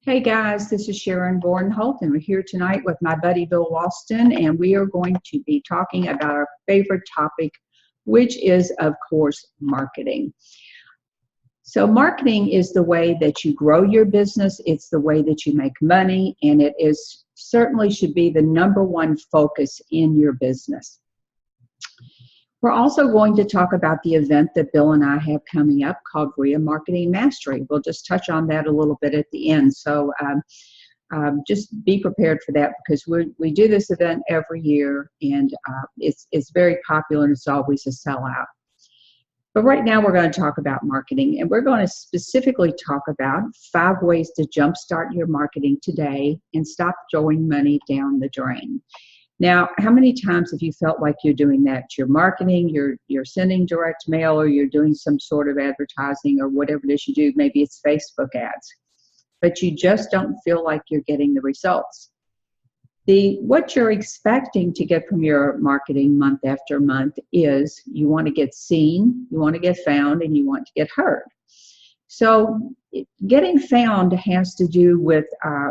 Hey guys, this is Sharon Vornholt, and we're here tonight with my buddy Bill Walston, and we are going to be talking about our favorite topic, which is, of course, marketing. So marketing is the way that you grow your business, it's the way that you make money, and it is certainly should be the #1 focus in your business. We're also going to talk about the event that Bill and I have coming up called REI Marketing Mastery. We'll just touch on that a little bit at the end. So just be prepared for that, because we do this event every year, and it's very popular, and it's always a sellout. But right now we're going to talk about marketing, and we're going to specifically talk about 5 ways to jumpstart your marketing today and stop throwing money down the drain. Now, how many times have you felt like you're doing that? You're marketing, you're sending direct mail, or you're doing some sort of advertising or whatever it is you do. Maybe it's Facebook ads, but you just don't feel like you're getting the results. What you're expecting to get from your marketing month after month is you want to get seen, you want to get found, and you want to get heard. So getting found has to do with,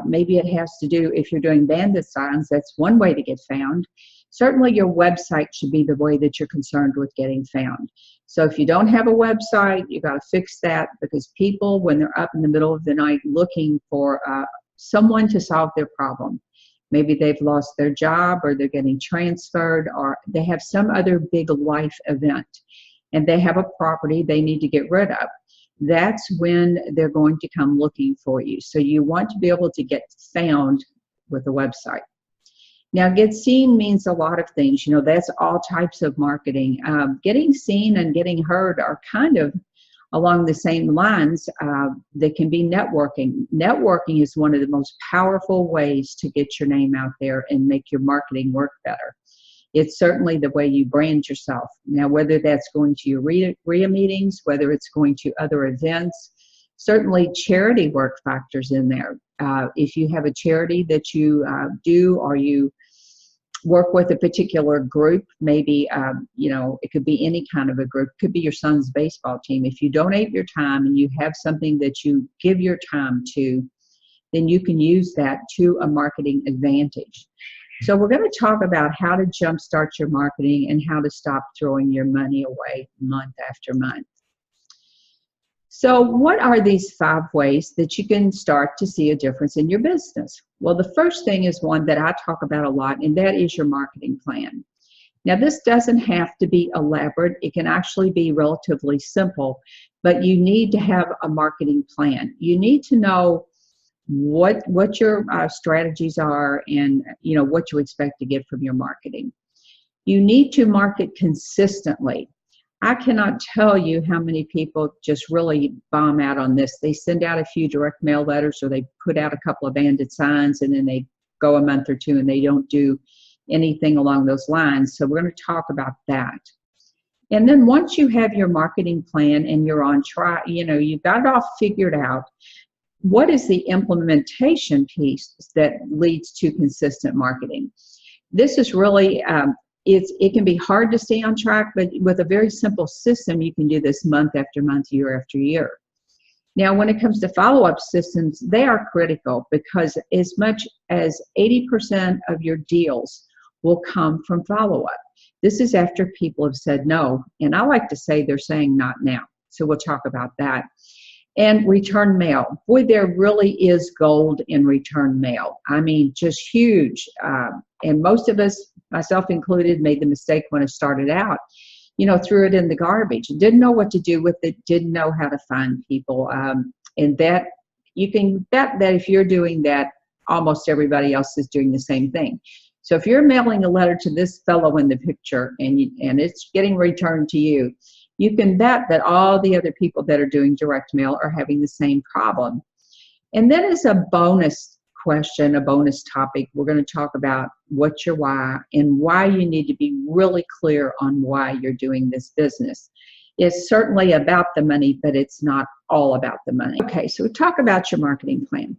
maybe it has to do, if you're doing bandit signs, that's one way to get found. Certainly your website should be the way that you're concerned with getting found. So if you don't have a website, you got to fix that, because people, when they're up in the middle of the night looking for someone to solve their problem, maybe they've lost their job, or they're getting transferred, or they have some other big life event, and they have a property they need to get rid of. That's when they're going to come looking for you. So you want to be able to get found with a website. Now, get seen means a lot of things. You know, that's all types of marketing. Getting seen and getting heard are kind of along the same lines. They can be networking. Networking is one of the most powerful ways to get your name out there and make your marketing work better. It's certainly the way you brand yourself. Now, whether that's going to your REI meetings, whether it's going to other events, certainly charity work factors in there. If you have a charity that you do, or you work with a particular group, maybe, you know, it could be any kind of a group. It could be your son's baseball team. If you donate your time and you have something that you give your time to, then you can use that to a marketing advantage. So we're going to talk about how to jumpstart your marketing and how to stop throwing your money away month after month. So what are these 5 ways that you can start to see a difference in your business? Well, the first thing is one that I talk about a lot, and that is your marketing plan. Now, this doesn't have to be elaborate. It can actually be relatively simple, but you need to have a marketing plan. You need to know what your strategies are, and you know what you expect to get from your marketing. You need to market consistently. I cannot tell you how many people just really bomb out on this. They send out a few direct mail letters, or they put out a couple of bandit signs, and then they go a month or two and they don't do anything along those lines. So we're going to talk about that. And then once you have your marketing plan and you're on track, you know, you've got it all figured out, what is the implementation piece that leads to consistent marketing? This is really, it can be hard to stay on track, but with a very simple system, you can do this month after month, year after year. Now, when it comes to follow-up systems, they are critical, because as much as 80% of your deals will come from follow-up. This is after people have said no, and I like to say they're saying not now. So we'll talk about that. And return mail. Boy, there really is gold in return mail. I mean, just huge. And most of us, myself included, made the mistake when it started out, you know, threw it in the garbage. Didn't know what to do with it, didn't know how to find people. And that, you can bet that if you're doing that, almost everybody else is doing the same thing. So if you're mailing a letter to this fellow in the picture, and it's getting returned to you, you can bet that all the other people that are doing direct mail are having the same problem. And then as a bonus question, a bonus topic, we're going to talk about what's your why, and why you need to be really clear on why you're doing this business. It's certainly about the money, but it's not all about the money. Okay, so talk about your marketing plan.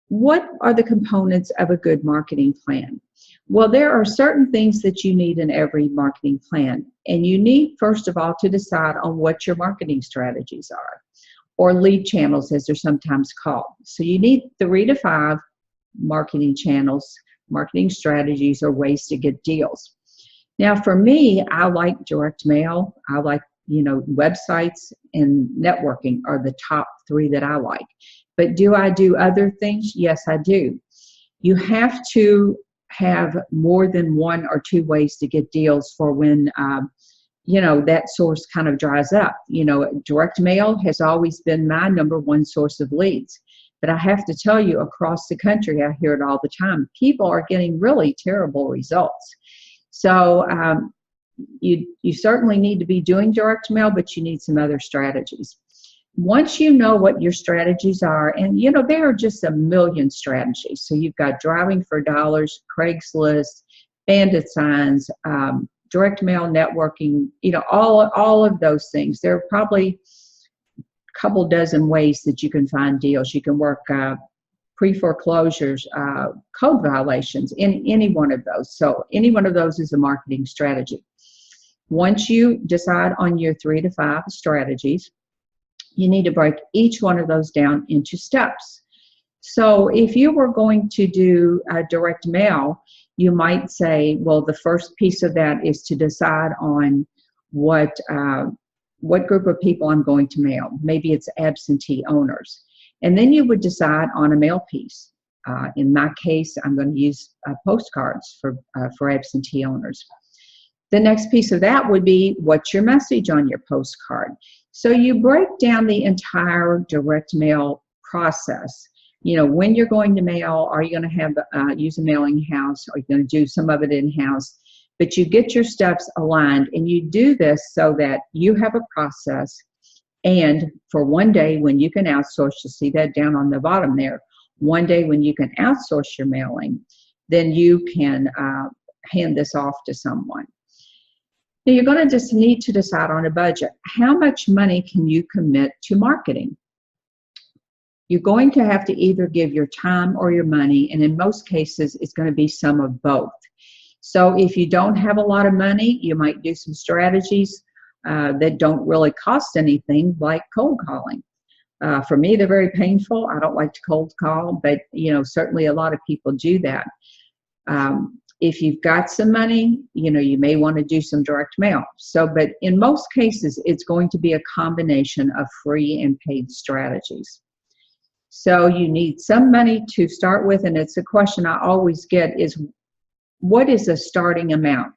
What are the components of a good marketing plan? Well, there are certain things that you need in every marketing plan. And you need, first of all, to decide on what your marketing strategies are. or lead channels as they're sometimes called. So you need 3 to 5 marketing channels, marketing strategies, or ways to get deals. Now for me, I like direct mail. I like, websites and networking are the top 3 that I like. But do I do other things? Yes, I do. You have to have more than 1 or 2 ways to get deals for when that source kind of dries up. Direct mail has always been my number 1 source of leads. But I have to tell you, across the country, I hear it all the time, people are getting really terrible results. So you certainly need to be doing direct mail, but you need some other strategies. Once you know what your strategies are, and there are just a million strategies. So you've got driving for dollars, Craigslist, bandit signs, direct mail networking, all of those things. There are probably a couple dozen ways that you can find deals. You can work pre-foreclosures, code violations, in any one of those. So any one of those is a marketing strategy. Once you decide on your 3 to 5 strategies, you need to break each one of those down into steps. So if you were going to do direct mail, you might say, well, the first piece of that is to decide on what group of people I'm going to mail. Maybe it's absentee owners. And then you would decide on a mail piece. In my case, I'm going to use postcards for absentee owners. The next piece of that would be, what's your message on your postcard? So you break down the entire direct mail process. When you're going to mail, are you going to have use a mailing house? Are you going to do some of it in-house? But you get your steps aligned, and you do this so that you have a process. And for one day when you can outsource, you'll see that down on the bottom there, one day when you can outsource your mailing, then you can hand this off to someone. Now you're going to just need to decide on a budget. How much money can you commit to marketing? You're going to have to either give your time or your money, and in most cases, it's going to be some of both. So if you don't have a lot of money, you might do some strategies that don't really cost anything, like cold calling. For me, they're very painful. I don't like to cold call, but certainly a lot of people do that. If you've got some money, you may want to do some direct mail. But in most cases, it's going to be a combination of free and paid strategies. So you need some money to start with, and it's a question I always get is, what is a starting amount?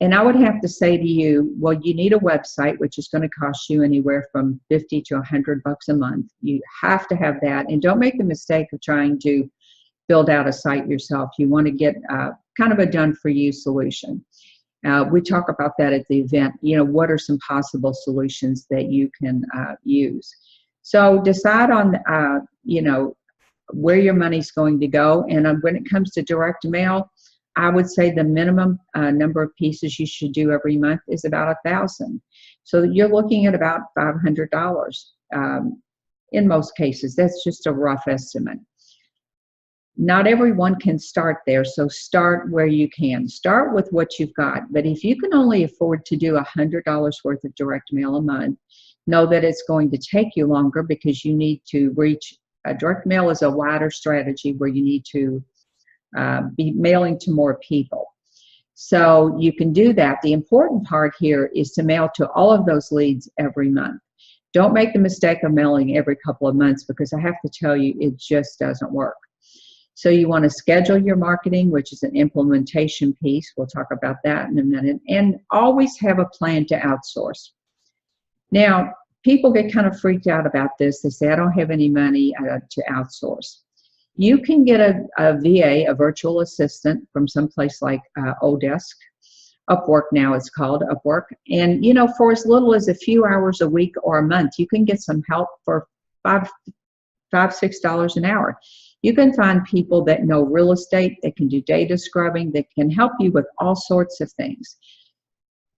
And I would have to say to you, well, you need a website, which is going to cost you anywhere from $50 to $100 a month. You have to have that, and don't make the mistake of trying to build out a site yourself. You want to get kind of a done-for-you solution. We talk about that at the event. What are some possible solutions that you can use? So decide on, where your money's going to go. And when it comes to direct mail, I would say the minimum number of pieces you should do every month is about 1,000. So you're looking at about $500 in most cases. That's just a rough estimate. Not everyone can start there, so start where you can. Start with what you've got. But if you can only afford to do $100 worth of direct mail a month, know that it's going to take you longer because you need to reach. Direct mail is a wider strategy where you need to be mailing to more people. So you can do that. The important part here is to mail to all of those leads every month. Don't make the mistake of mailing every couple of months, because I have to tell you, it just doesn't work. So you want to schedule your marketing, which is an implementation piece. We'll talk about that in a minute. And always have a plan to outsource. Now, people get kind of freaked out about this. They say, I don't have any money to outsource. You can get a VA, a virtual assistant, from someplace like Odesk. Upwork now it's called, Upwork. And, for as little as a few hours a week or a month, you can get some help for $5, $6 an hour. You can find people that know real estate, that can do data scrubbing, that can help you with all sorts of things.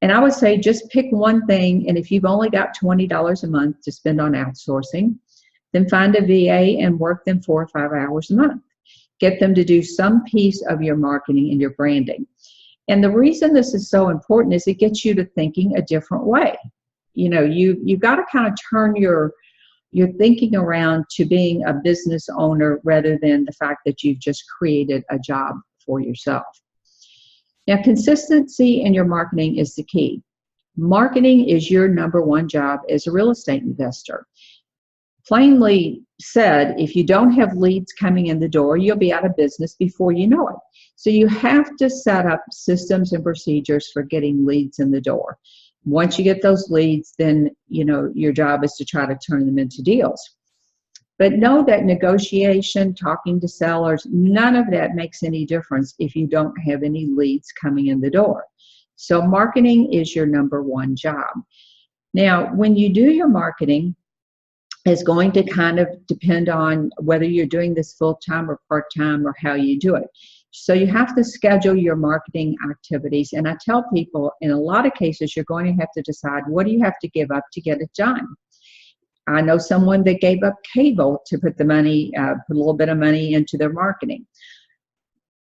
And I would say just pick one thing, and if you've only got $20 a month to spend on outsourcing, then find a VA and work them 4 or 5 hours a month. Get them to do some piece of your marketing and your branding. And the reason this is so important is it gets you to thinking a different way. You've got to kind of turn your you're thinking around to being a business owner rather than the fact that you've just created a job for yourself. Now, consistency in your marketing is the key. Marketing is your number one job as a real estate investor. Plainly said, if you don't have leads coming in the door, you'll be out of business before you know it. So you have to set up systems and procedures for getting leads in the door. Once you get those leads, then your job is to try to turn them into deals. But know that negotiation, talking to sellers, none of that makes any difference if you don't have any leads coming in the door. So marketing is your number one job. Now, when you do your marketing, it's going to kind of depend on whether you're doing this full-time or part-time or how you do it. So you have to schedule your marketing activities. And I tell people, in a lot of cases, you're going to have to decide, what do you have to give up to get it done? I know someone that gave up cable to put put a little bit of money into their marketing.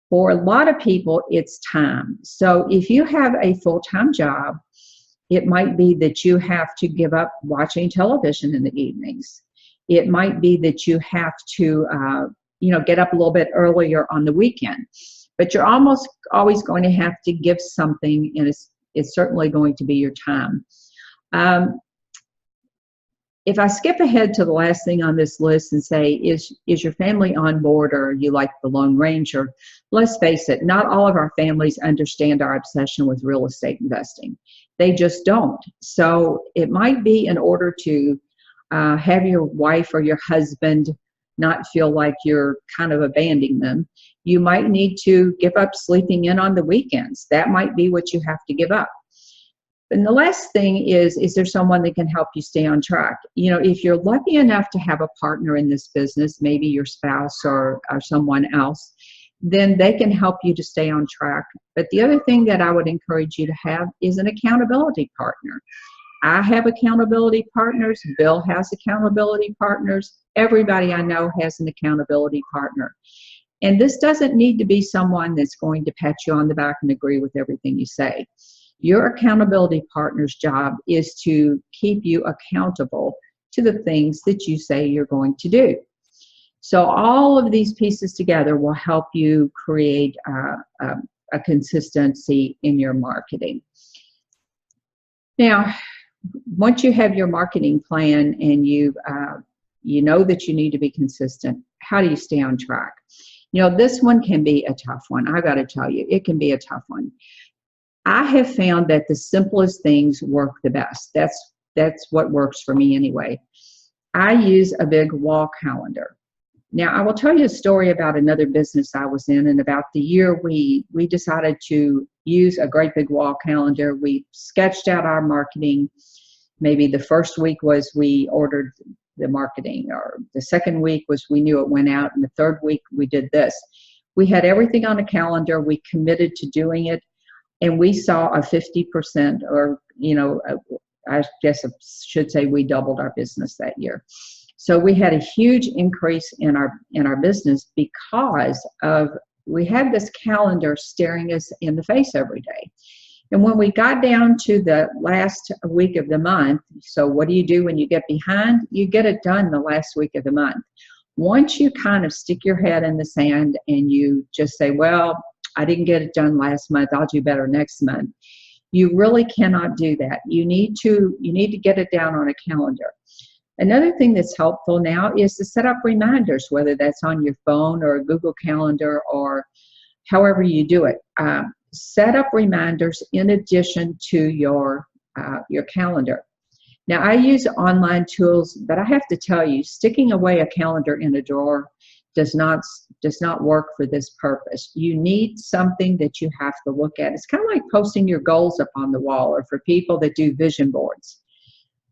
For a lot of people, it's time. So if you have a full-time job, it might be that you have to give up watching television in the evenings. It might be that you have to, get up a little bit earlier on the weekend. But you're almost always going to have to give something, and it's certainly going to be your time. If I skip ahead to the last thing on this list and say, is your family on board, or are you like the Lone Ranger? Let's face it, not all of our families understand our obsession with real estate investing. They just don't. So it might be, in order to have your wife or your husband not feel like you're kind of abandoning them, you might need to give up sleeping in on the weekends. That might be what you have to give up. And the last thing is there someone that can help you stay on track? If you're lucky enough to have a partner in this business, maybe your spouse or someone else, then they can help you to stay on track. But the other thing that I would encourage you to have is an accountability partner. I have accountability partners. Bill has accountability partners. Everybody I know has an accountability partner. And this doesn't need to be someone that's going to pat you on the back and agree with everything you say. Your accountability partner's job is to keep you accountable to the things that you say you're going to do. So all of these pieces together will help you create a consistency in your marketing. Now, once you have your marketing plan and you know that you need to be consistent, how do you stay on track? This one can be a tough one. I got to tell you, it can be a tough one. I have found that the simplest things work the best. That's what works for me anyway. I use a big wall calendar. Now, I will tell you a story about another business I was in, and about the year we decided to use a great big wall calendar. We sketched out our marketing. Maybe the first week was we ordered the marketing, or the second week was we knew it went out, and the third week we did this. We had everything on a calendar. We committed to doing it. And we saw a 50%, or, I guess I should say we doubled our business that year. So we had a huge increase in our business because we had this calendar staring us in the face every day. And when we got down to the last week of the month, so what do you do when you get behind? You get it done the last week of the month. Once you kind of stick your head in the sand and you just say, well, I didn't get it done last month, I'll do better next month, you really cannot do that. You need to get it down on a calendar. Another thing that's helpful now is to set up reminders, whether that's on your phone or a Google Calendar or however you do it. Set up reminders in addition to your calendar. Now, I use online tools, but I have to tell you, sticking away a calendar in a drawer does not work for this purpose. You need something that you have to look at. It's kind of like posting your goals up on the wall, or for people that do vision boards.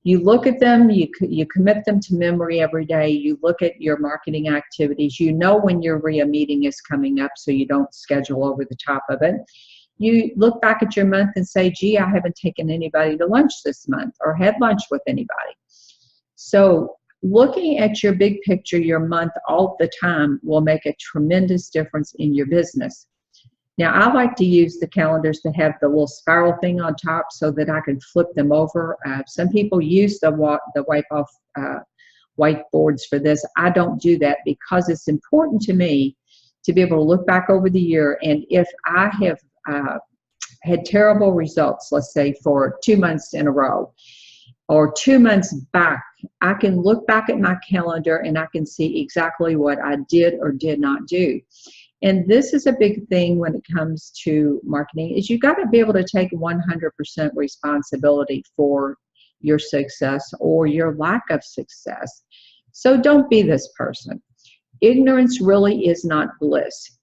You look at them, you commit them to memory every day. You look at your marketing activities. You know when your REI meeting is coming up, so you don't schedule over the top of it. You look back at your month and say, gee, I haven't taken anybody to lunch this month or had lunch with anybody. So looking at your big picture, your month all the time, will make a tremendous difference in your business. Now, I like to use the calendars that have the little spiral thing on top so that I can flip them over. Some people use the wipe off whiteboards for this. I don't do that because it's important to me to be able to look back over the year, and if I have had terrible results, let's say for 2 months in a row or 2 months back, I can look back at my calendar and I can see exactly what I did or did not do. And this is a big thing when it comes to marketing, is you got to be able to take 100% responsibility for your success or your lack of success. So don't be this person. Ignorance really is not bliss.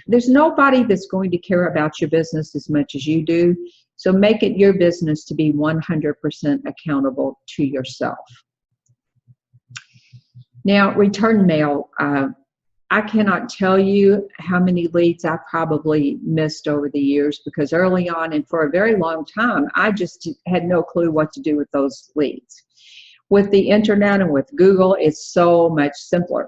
There's nobody that's going to care about your business as much as you do. So make it your business to be 100% accountable to yourself. Now, return mail. I cannot tell you how many leads I probably missed over the years, because early on and for a very long time, I just had no clue what to do with those leads. With the internet and with Google, it's so much simpler.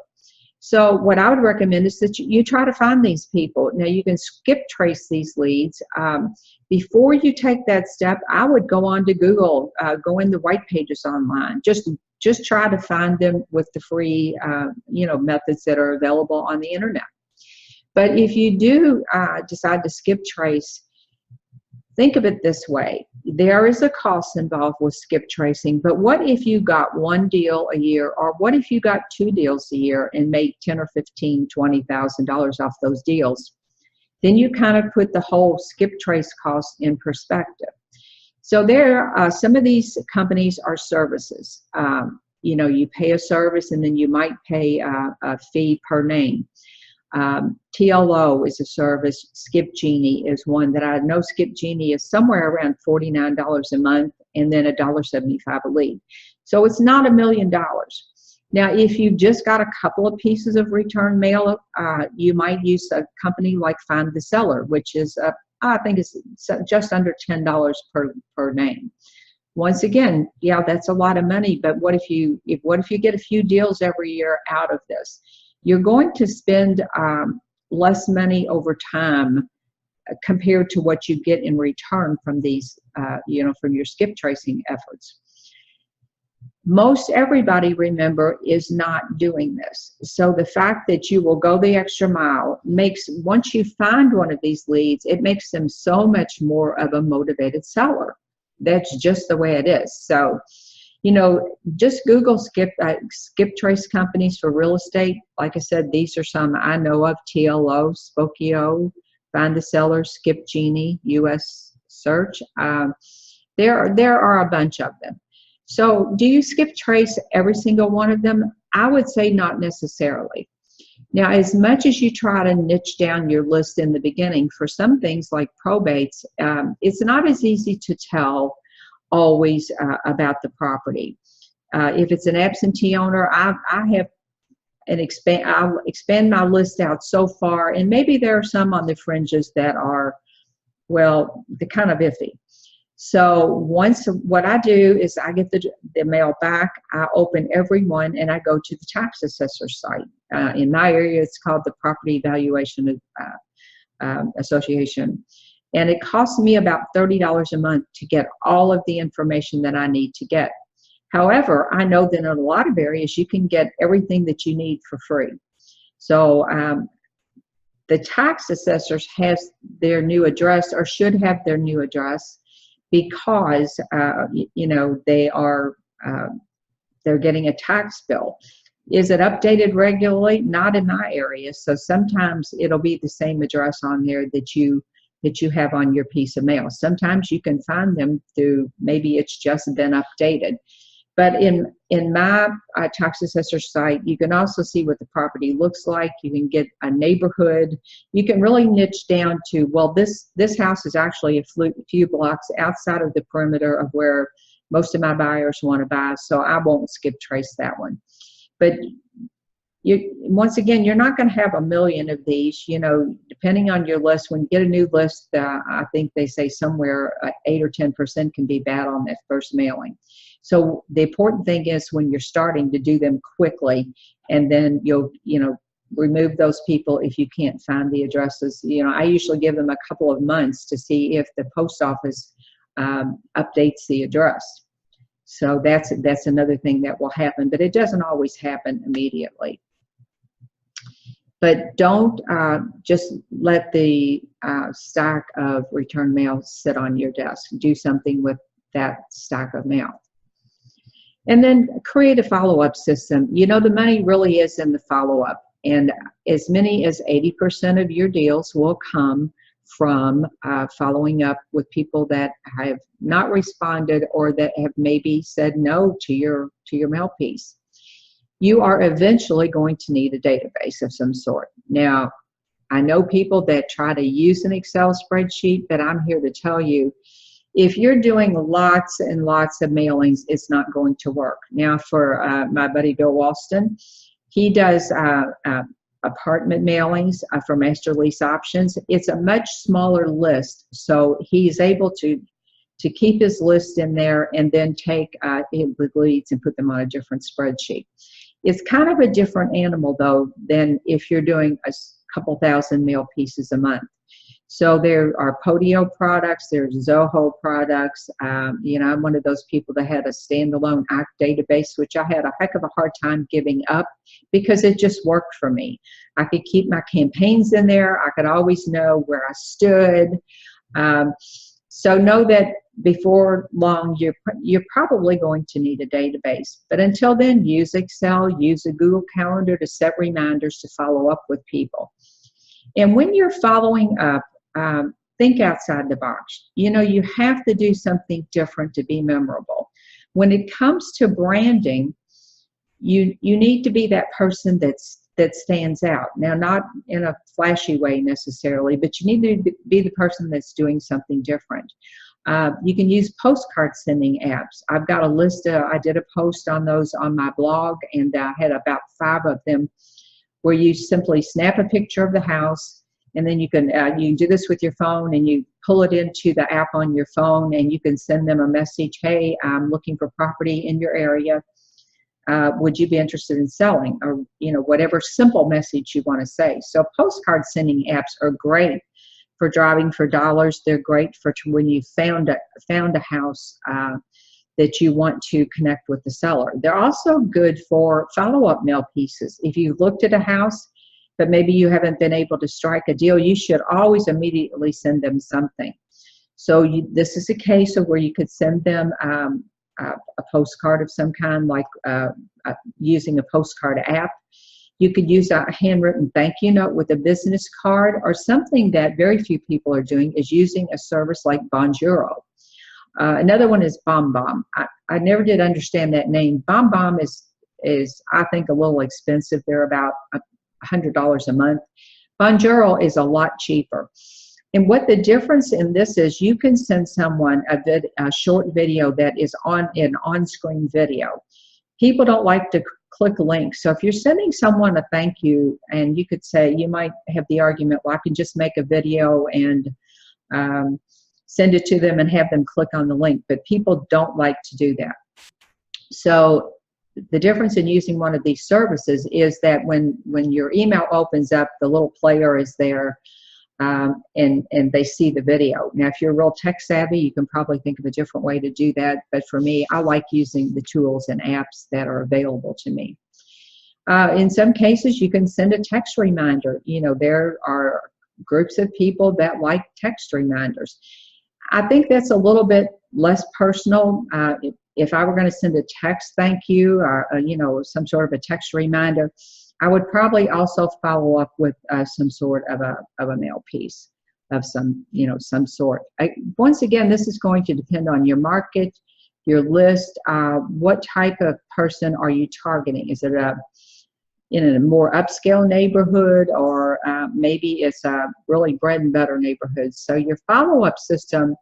So what I would recommend is that you try to find these people. Now, you can skip trace these leads. Before you take that step, I would go on to Google, go in the white pages online. Just try to find them with the free, methods that are available on the internet. But if you do decide to skip trace, think of it this way. There is a cost involved with skip tracing, but what if you got one deal a year, or what if you got 2 deals a year and made $10,000 or $15,000, $20,000 off those deals? Then you kind of put the whole skip trace cost in perspective. So some of these companies are services. You pay a service and then you might pay a fee per name. TLO is a service. Skip Genie is one that I know. Skip Genie is somewhere around $49 a month and then $1.75 a lead. So it's not $1 million. Now, if you've just got a couple of pieces of return mail, you might use a company like Find the Seller, which is, I think it's just under $10 per name. Once again, yeah, that's a lot of money, but what if you get a few deals every year out of this? You're going to spend less money over time compared to what you get in return from these, from your skip tracing efforts. Most everybody, remember, is not doing this. So the fact that you will go the extra mile once you find one of these leads, it makes them so much more of a motivated seller. That's just the way it is. So, just Google skip trace companies for real estate. Like I said, these are some I know of: TLO, Spokio, Find the Seller, Skip Genie, US Search. There are a bunch of them. So do you skip trace every single one of them? I would say not necessarily. Now, as much as you try to niche down your list in the beginning, for some things like probates, it's not as easy to tell always about the property. If it's an absentee owner, I'll expand my list out so far, and maybe there are some on the fringes that are, they're kind of iffy. So what I do is I get the mail back, I open every one, and I go to the tax assessor site. In my area, it's called the Property Valuation Association. And it costs me about $30 a month to get all of the information that I need to get. However, I know that in a lot of areas, you can get everything that you need for free. So the tax assessors has their new address, or should have their new address, because they're getting a tax bill. Is it updated regularly? Not in my area. So sometimes it'll be the same address on there that you have on your piece of mail. Sometimes you can find them through, maybe it's just been updated. But in my tax assessor site, you can also see what the property looks like. You can get a neighborhood. You can really niche down to, this house is actually a few blocks outside of the perimeter of where most of my buyers want to buy, so I won't skip trace that one. But once again, you're not going to have a million of these, depending on your list. When you get a new list, I think they say somewhere 8 or 10% can be bad on that first mailing. So the important thing is when you're starting to do them quickly, and then you'll, remove those people if you can't find the addresses. I usually give them a couple of months to see if the post office updates the address. So that's another thing that will happen, but it doesn't always happen immediately. But don't just let the stack of return mail sit on your desk. Do something with that stack of mail. And then create a follow-up system. You know, the money really is in the follow-up. And as many as 80% of your deals will come from following up with people that have not responded or that have maybe said no to your mail piece. You are eventually going to need a database of some sort. Now, I know people that try to use an Excel spreadsheet, but I'm here to tell you, if you're doing lots and lots of mailings, it's not going to work. Now, for my buddy Bill Walston, he does apartment mailings for master lease options. It's a much smaller list, so he's able to keep his list in there and then take the leads and put them on a different spreadsheet. It's kind of a different animal, though, than if you're doing a couple thousand mail pieces a month. So there are Podio products, there's Zoho products. You know, I'm one of those people that had a standalone ACT database, which I had a heck of a hard time giving up because it just worked for me. I could keep my campaigns in there. I could always know where I stood. So know that before long, you're probably going to need a database. But until then, use Excel, use a Google Calendar to set reminders to follow up with people. And when you're following up, think outside the box. You know, you have to do something different to be memorable. When it comes to branding, you need to be that person that stands out. Now, not in a flashy way necessarily, but you need to be the person that's doing something different. You can use postcard sending apps. I've got a list. I did a post on those on my blog, and I had about 5 of them where you simply snap a picture of the house, and then you can do this with your phone, and you pull it into the app on your phone, and you can send them a message. Hey, I'm looking for property in your area. Would you be interested in selling? Or, you know, whatever simple message you want to say. So postcard sending apps are great for driving for dollars. They're great for when you found a house that you want to connect with the seller. They're also good for follow-up mail pieces. If you've looked at a house, but maybe you haven't been able to strike a deal, you should always immediately send them something. So this is a case of where you could send them a postcard of some kind, like using a postcard app. You could use a handwritten thank you note with a business card, or something that very few people are doing is using a service like Bonjoro. Another one is BombBomb. I never did understand that name. BombBomb is I think a little expensive. They're about $100 a month. Bonjoro is a lot cheaper. And what the difference in this is, you can send someone a short video that is an on-screen video. People don't like to click links. So if you're sending someone a thank you, and you could say, you might have the argument, well, I can just make a video and send it to them and have them click on the link. But people don't like to do that. So the difference in using one of these services is that when your email opens up, the little player is there, and they see the video. Now, if you're real tech savvy, you can probably think of a different way to do that. But for me, I like using the tools and apps that are available to me. In some cases, you can send a text reminder. You know, there are groups of people that like text reminders. I think that's a little bit less personal. If I were going to send a text thank you, or you know, some sort of a text reminder, I would probably also follow up with some sort of a mail piece of some sort. Once again, this is going to depend on your market, your list. What type of person are you targeting? Is it in a more upscale neighborhood, or maybe it's a really bread and butter neighborhood? So your follow-up system,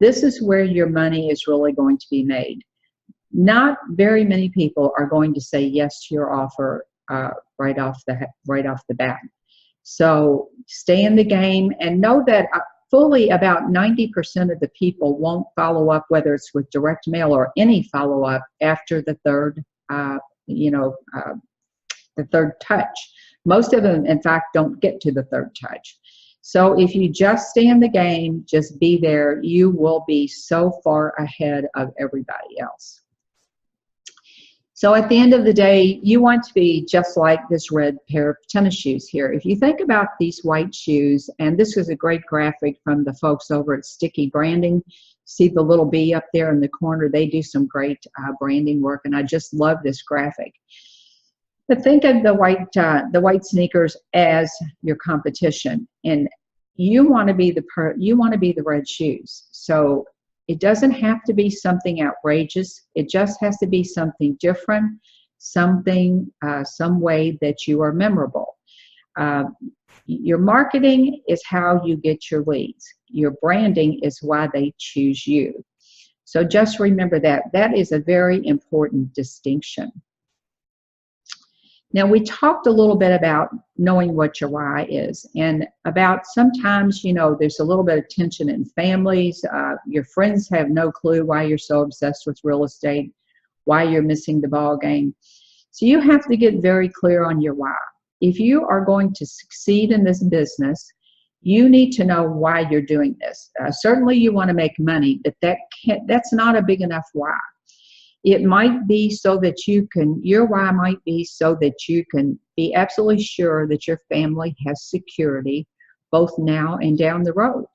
this is where your money is really going to be made. Not very many people are going to say yes to your offer right off the bat. So stay in the game, and know that fully about 90% of the people won't follow up, whether it's with direct mail or any follow-up, after the third touch. Most of them, in fact, don't get to the third touch. So if you just stay in the game, just be there, you will be so far ahead of everybody else. So at the end of the day, you want to be just like this red pair of tennis shoes here. If you think about these white shoes, and this is a great graphic from the folks over at Sticky Branding. See the little bee up there in the corner? They do some great branding work, and I just love this graphic. But think of the white sneakers as your competition, and you want to be the red shoes. So it doesn't have to be something outrageous. It just has to be something different, something, some way that you are memorable. Your marketing is how you get your leads. Your branding is why they choose you. So just remember that. That is a very important distinction. Now, we talked a little bit about knowing what your why is, and about sometimes, you know, there's a little bit of tension in families. Your friends have no clue why you're so obsessed with real estate, why you're missing the ball game. So you have to get very clear on your why. If you are going to succeed in this business, you need to know why you're doing this. Certainly you want to make money, but that's not a big enough why. It might be so that your why might be so that you can be absolutely sure that your family has security both now and down the road.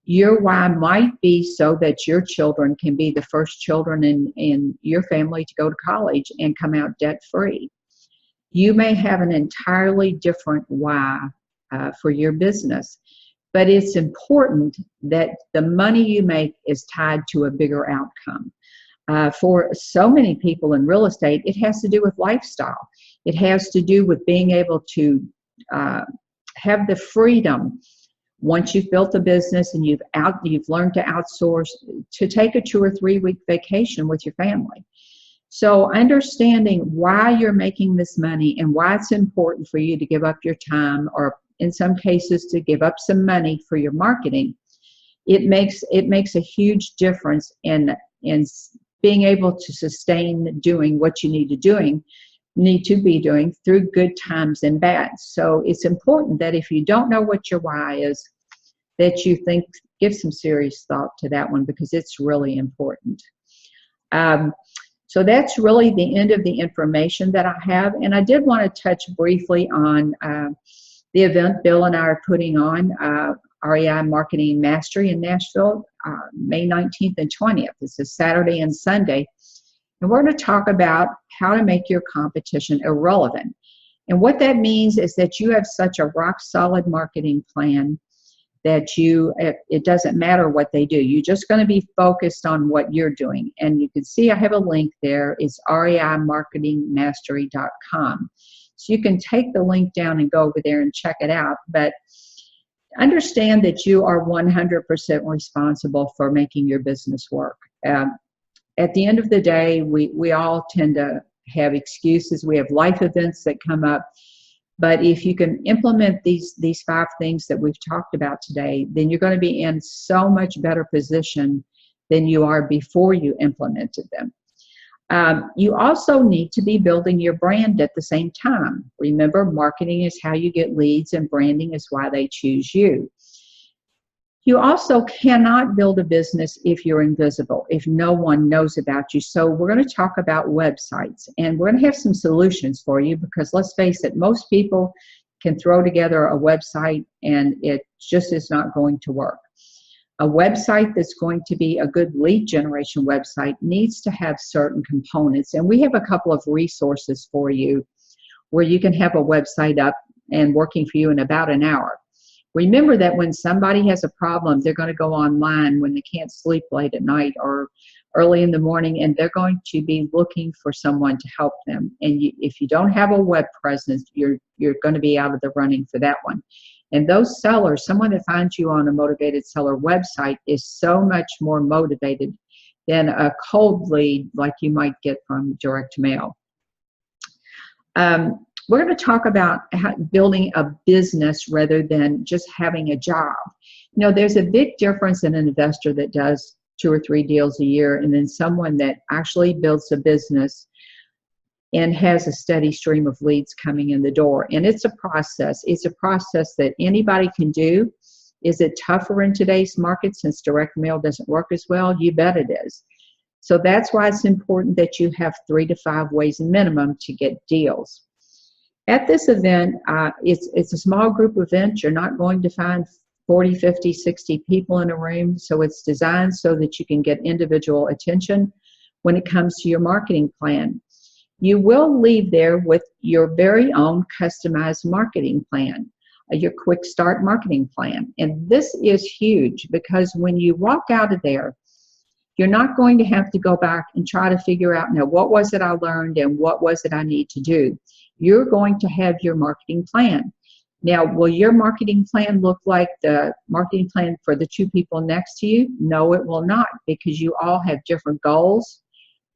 Your why might be so that your children can be the first children in your family to go to college and come out debt-free. You may have an entirely different why for your business, but it's important that the money you make is tied to a bigger outcome. For so many people in real estate, it has to do with lifestyle. It has to do with being able to have the freedom, once you've built a business and you've learned to outsource, to take a 2 or 3 week vacation with your family. So understanding why you're making this money and why it's important for you to give up your time, or in some cases to give up some money for your marketing, it makes a huge difference in being able to sustain doing what you need to be doing through good times and bad. So it's important that if you don't know what your why is, that you give some serious thought to that one, because it's really important. So that's really the end of the information that I have. And I did want to touch briefly on the event Bill and I are putting on, REI Marketing Mastery in Nashville, May 19th and 20th. It's a Saturday and Sunday. And we're going to talk about how to make your competition irrelevant. And what that means is that you have such a rock-solid marketing plan that it doesn't matter what they do. You're just going to be focused on what you're doing. And you can see I have a link there. It's reimarketingmastery.com. So you can take the link down and go over there and check it out. But understand that you are 100% responsible for making your business work. At the end of the day, we all tend to have excuses. We have life events that come up. But if you can implement these 5 things that we've talked about today, then you're going to be in so much better position than you are before you implemented them. You also need to be building your brand at the same time. Remember, marketing is how you get leads, and branding is why they choose you. You also cannot build a business if you're invisible, if no one knows about you. So we're going to talk about websites, and we're going to have some solutions for you, because let's face it, most people can throw together a website and it just is not going to work. A website that's going to be a good lead generation website needs to have certain components. And we have a couple of resources for you where you can have a website up and working for you in about an hour. Remember that when somebody has a problem, they're going to go online when they can't sleep late at night or early in the morning, and they're going to be looking for someone to help them. And if you don't have a web presence, you're going to be out of the running for that one. And those sellers, someone that finds you on a motivated seller website is so much more motivated than a cold lead like you might get from direct mail. We're going to talk about building a business rather than just having a job. You know, there's a big difference in an investor that does 2 or 3 deals a year and then someone that actually builds a business and has a steady stream of leads coming in the door. And it's a process. It's a process that anybody can do. Is it tougher in today's market since direct mail doesn't work as well? You bet it is. So that's why it's important that you have 3 to 5 ways minimum to get deals. At this event, it's a small group event. You're not going to find 40, 50, 60 people in a room. So it's designed so that you can get individual attention when it comes to your marketing plan. You will leave there with your very own customized marketing plan, your quick start marketing plan. And this is huge because when you walk out of there, you're not going to have to go back and try to figure out, now, what was it I learned and what was it I need to do? You're going to have your marketing plan. Now, will your marketing plan look like the marketing plan for the 2 people next to you? No, it will not, because you all have different goals,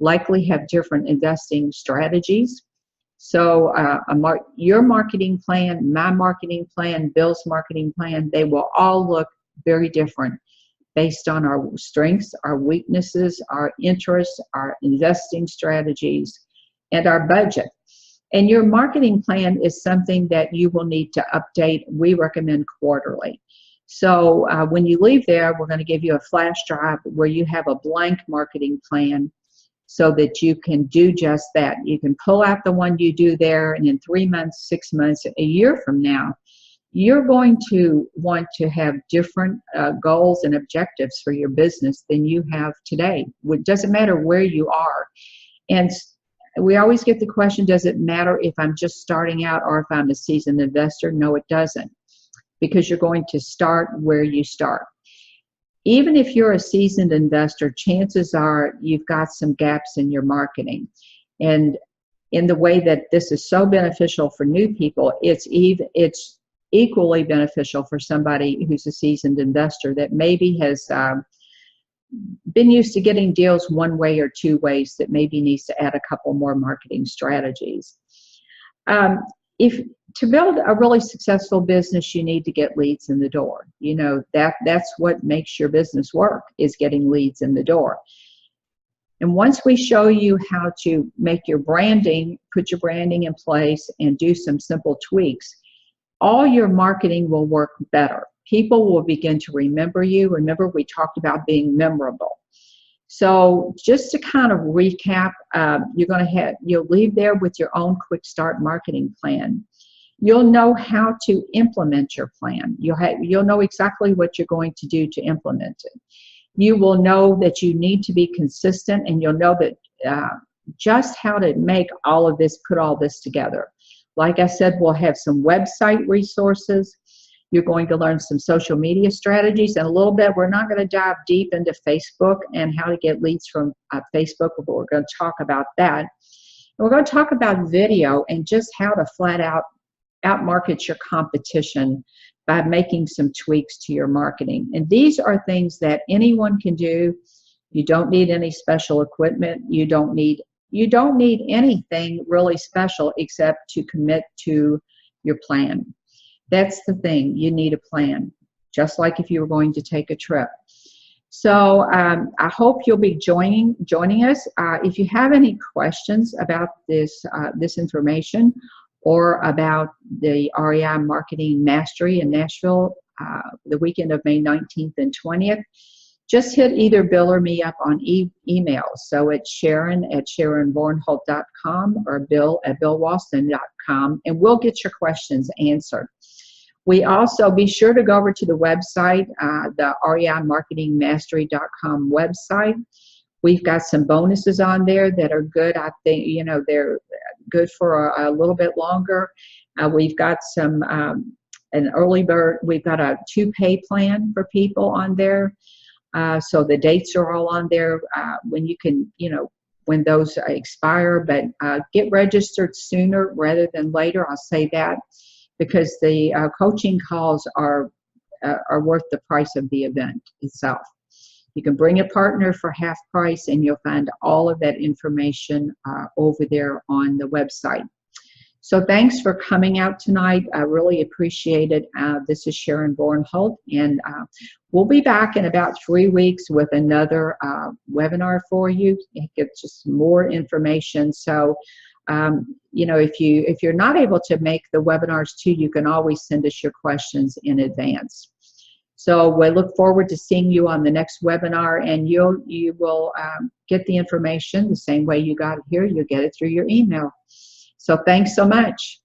likely have different investing strategies. So your marketing plan, my marketing plan, Bill's marketing plan, they will all look very different based on our strengths, our weaknesses, our interests, our investing strategies, and our budget. And your marketing plan is something that you will need to update. We recommend quarterly. So when you leave there, we're going to give you a flash drive where you have a blank marketing plan so that you can do just that. You can pull out the one you do there, and in 3 months, 6 months, a year from now, you're going to want to have different goals and objectives for your business than you have today. It doesn't matter where you are. And we always get the question, does it matter if I'm just starting out or if I'm a seasoned investor? No, it doesn't, because you're going to start where you start. Even if you're a seasoned investor, chances are you've got some gaps in your marketing. And in the way that this is so beneficial for new people, it's equally beneficial for somebody who's a seasoned investor that maybe has been used to getting deals one way or 2 ways, that maybe needs to add a couple more marketing strategies. To build a really successful business, you need to get leads in the door. You know, that's what makes your business work, is getting leads in the door. And once we show you how to make your branding, put your branding in place and do some simple tweaks, all your marketing will work better. People will begin to remember you. Remember, we talked about being memorable. So just to kind of recap, you'll leave there with your own quick start marketing plan. You'll know how to implement your plan. You'll know exactly what you're going to do to implement it. You will know that you need to be consistent, and you'll know that just how to make all of this, put all this together. Like I said, we'll have some website resources. You're going to learn some social media strategies, and a little bit, we're not going to dive deep into Facebook and how to get leads from Facebook, but we're going to talk about that. And we're going to talk about video and just how to flat out outmarket your competition by making some tweaks to your marketing. And these are things that anyone can do. You don't need any special equipment. You don't need anything really special except to commit to your plan. That's the thing. You need a plan, just like if you were going to take a trip. So I hope you'll be joining us. If you have any questions about this information, or about the REI Marketing Mastery in Nashville, the weekend of May 19th and 20th, just hit either Bill or me up on email. So it's Sharon@SharonVornholt.com or Bill@BillWalston.com, and we'll get your questions answered. We also, be sure to go over to the website, the REIMarketingmastery.com website. We've got some bonuses on there that are good. I think, they're good for a little bit longer. We've got some, an early bird. We've got a 2-pay plan for people on there. So the dates are all on there when you can, when those expire, but get registered sooner rather than later. I'll say that because the coaching calls are worth the price of the event itself. You can bring a partner for half price, and you'll find all of that information over there on the website. So thanks for coming out tonight. I really appreciate it. This is Sharon Vornholt, and we'll be back in about 3 weeks with another webinar for you. It gives just more information. So, if you're not able to make the webinars too, you can always send us your questions in advance. So we look forward to seeing you on the next webinar, and you will get the information the same way you got it here. You'll get it through your email. So thanks so much.